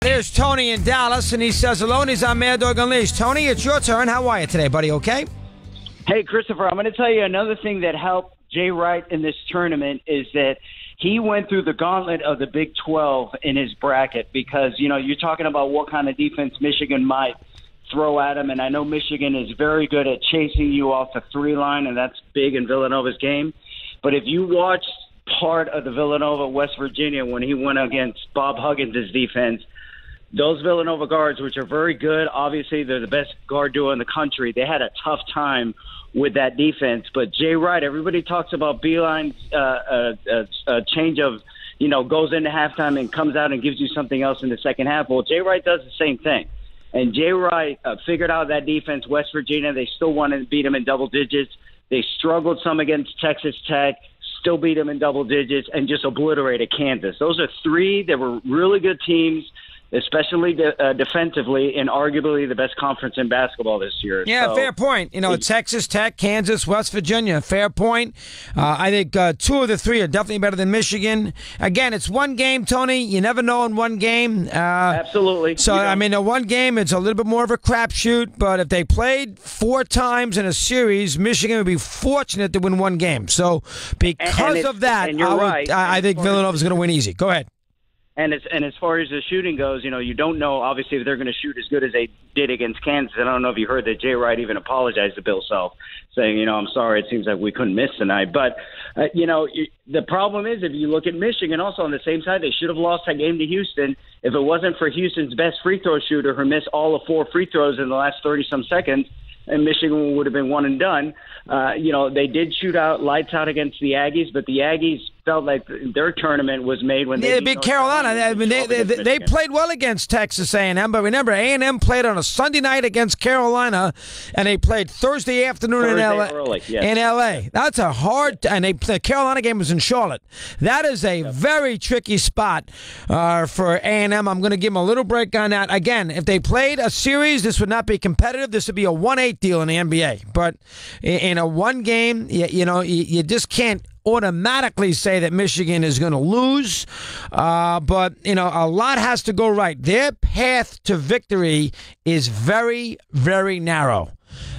There's Tony in Dallas, and he says hello, and he's on Mad Dog Unleashed. Tony, it's your turn. How are you today, buddy? Okay? Hey, Christopher, I'm going to tell you another thing that helped Jay Wright in this tournament is that he went through the gauntlet of the Big 12 in his bracket because, you know, you're talking about what kind of defense Michigan might throw at him, and I know Michigan is very good at chasing you off the three line, and that's big in Villanova's game. But if you watch part of the Villanova-West Virginia when he went against Bob Huggins' defense, those Villanova guards, which are very good, obviously they're the best guard duo in the country, they had a tough time with that defense. But Jay Wright, everybody talks about Beilein's change of, you know, goes into halftime and comes out and gives you something else in the second half. Well, Jay Wright does the same thing. And Jay Wright figured out that defense, West Virginia, they still wanted to beat them in double digits. They struggled some against Texas Tech, still beat them in double digits, and just obliterated Kansas. Those are three that were really good teams, especially defensively, and arguably the best conference in basketball this year. Yeah, fair point. You know, Texas Tech, Kansas, West Virginia, fair point. I think two of the three are definitely better than Michigan. Again, it's one game, Tony. You never know in one game. Absolutely. So, I mean, in one game, it's a little bit more of a crapshoot, but if they played 4 times in a series, Michigan would be fortunate to win one game. So, because of that, I think Villanova's going to win easy. Go ahead. And as far as the shooting goes, you know, you don't know, obviously, if they're going to shoot as good as they did against Kansas. I don't know if you heard that Jay Wright even apologized to Bill Self, saying, you know, I'm sorry, it seems like we couldn't miss tonight. But, you know, the problem is if you look at Michigan also on the same side, they should have lost that game to Houston if it wasn't for Houston's best free throw shooter who missed all of 4 free throws in the last 30-some seconds, and Michigan would have been one and done. You know, they did shoot out lights out against the Aggies, but the Aggies felt like their tournament was made when they beat Carolina. I mean, they played well against Texas A&M, but remember, A&M played on a Sunday night against Carolina, and they played Thursday afternoon in L.A. That's a hard, and the Carolina game was in Charlotte. That is a very tricky spot for A&M. I'm going to give them a little break on that. Again, if they played a series, this would not be competitive. This would be a 1-8 deal in the NBA. But in a one game, you just can't automatically say that Michigan is going to lose, but a lot has to go right. Their path to victory is very, very narrow.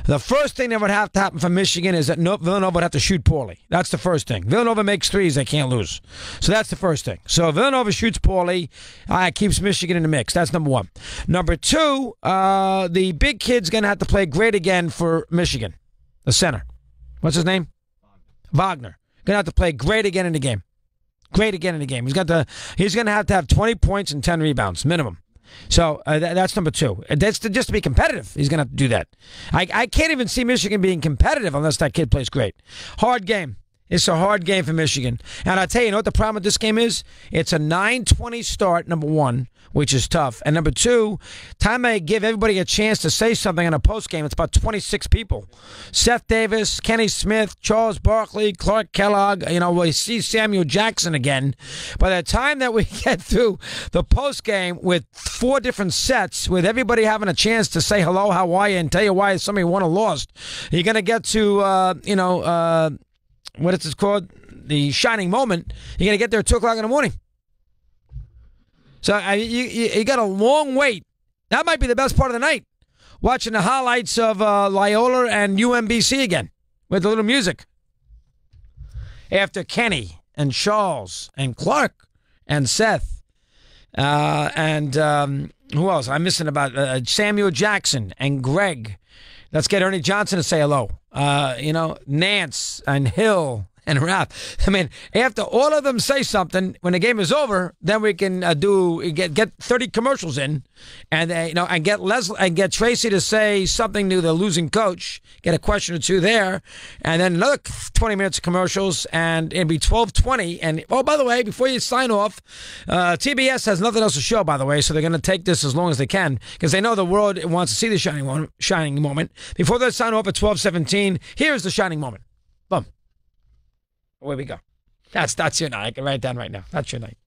The first thing that would have to happen for Michigan is that Villanova would have to shoot poorly. That's the first thing. Villanova makes threes, they can't lose. So that's the first thing. So if Villanova shoots poorly, it keeps Michigan in the mix. That's number one. Number two, the big kid's going to have to play great again for Michigan, the center. What's his name? Wagner. Going to have to play great again in the game. Great again in the game. He's going to have 20 points and 10 rebounds, minimum. So that's number two. That's just to be competitive. He's going to have to do that. I can't even see Michigan being competitive unless that kid plays great. Hard game. It's a hard game for Michigan. And I tell you, what the problem with this game is? It's a 9:20 start, number one, which is tough. And number two, time I give everybody a chance to say something in a postgame, it's about 26 people. Seth Davis, Kenny Smith, Charles Barkley, Clark Kellogg, we see Samuel Jackson again. By the time that we get through the postgame with 4 different sets, with everybody having a chance to say hello, how are you, and tell you why somebody won or lost, you're going to get to, what is it called? The shining moment. You're going to get there at 2 o'clock in the morning. So you got a long wait. That might be the best part of the night. Watching the highlights of Loyola and UMBC again with a little music. After Kenny and Charles and Clark and Seth and who else? I'm missing about Samuel Jackson and Greg. Let's get Ernie Johnson to say hello. Nance and Hill and Ralph. I mean, after all of them say something, when the game is over, then we can get 30 commercials in, and and get Leslie and get Tracy to say something to the losing coach. Get a question or two there, and then another 20 minutes of commercials, and it'll be 12:20. And by the way, before you sign off, TBS has nothing else to show. By the way, so they're going to take this as long as they can because they know the world wants to see the shining moment. Before they sign off at 12:17, here's the shining moment. Boom. Away we go. That's your night. I can write it down right now. That's your night.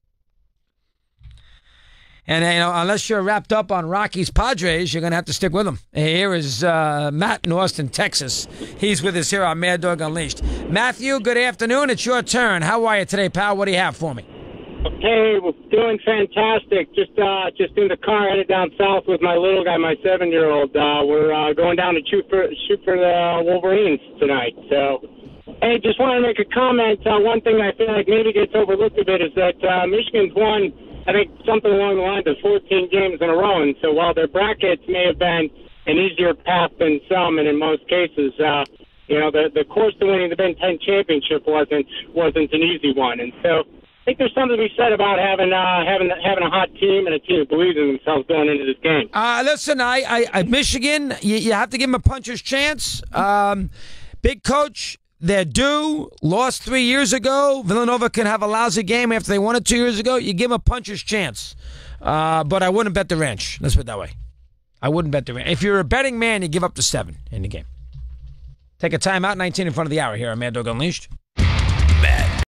And, unless you're wrapped up on Rockies Padres, you're going to have to stick with them. Here is Matt in Austin, Texas. He's with us here on Mad Dog Unleashed. Matthew, good afternoon. It's your turn. How are you today, pal? What do you have for me? Hey, we're doing fantastic. Just in the car headed down south with my little guy, my 7-year-old. We're going down to shoot for the Wolverines tonight. So, hey, just wanted to make a comment. One thing I feel like maybe gets overlooked a bit is that Michigan's won, I think, something along the lines of 14 games in a row. And so while their brackets may have been an easier path than some, and in most cases, the course to winning the Big Ten championship wasn't an easy one. And so I think there's something to be said about having a hot team and a team that believes in themselves going into this game. Listen, I Michigan, you have to give them a puncher's chance. Big coach, they're due. Lost 3 years ago. Villanova can have a lousy game after they won it 2 years ago. You give them a puncher's chance. But I wouldn't bet the ranch. Let's put it that way. I wouldn't bet the ranch. If you're a betting man, you give up the 7 in the game. Take a timeout, 19 in front of the hour here on Mad Dog Unleashed.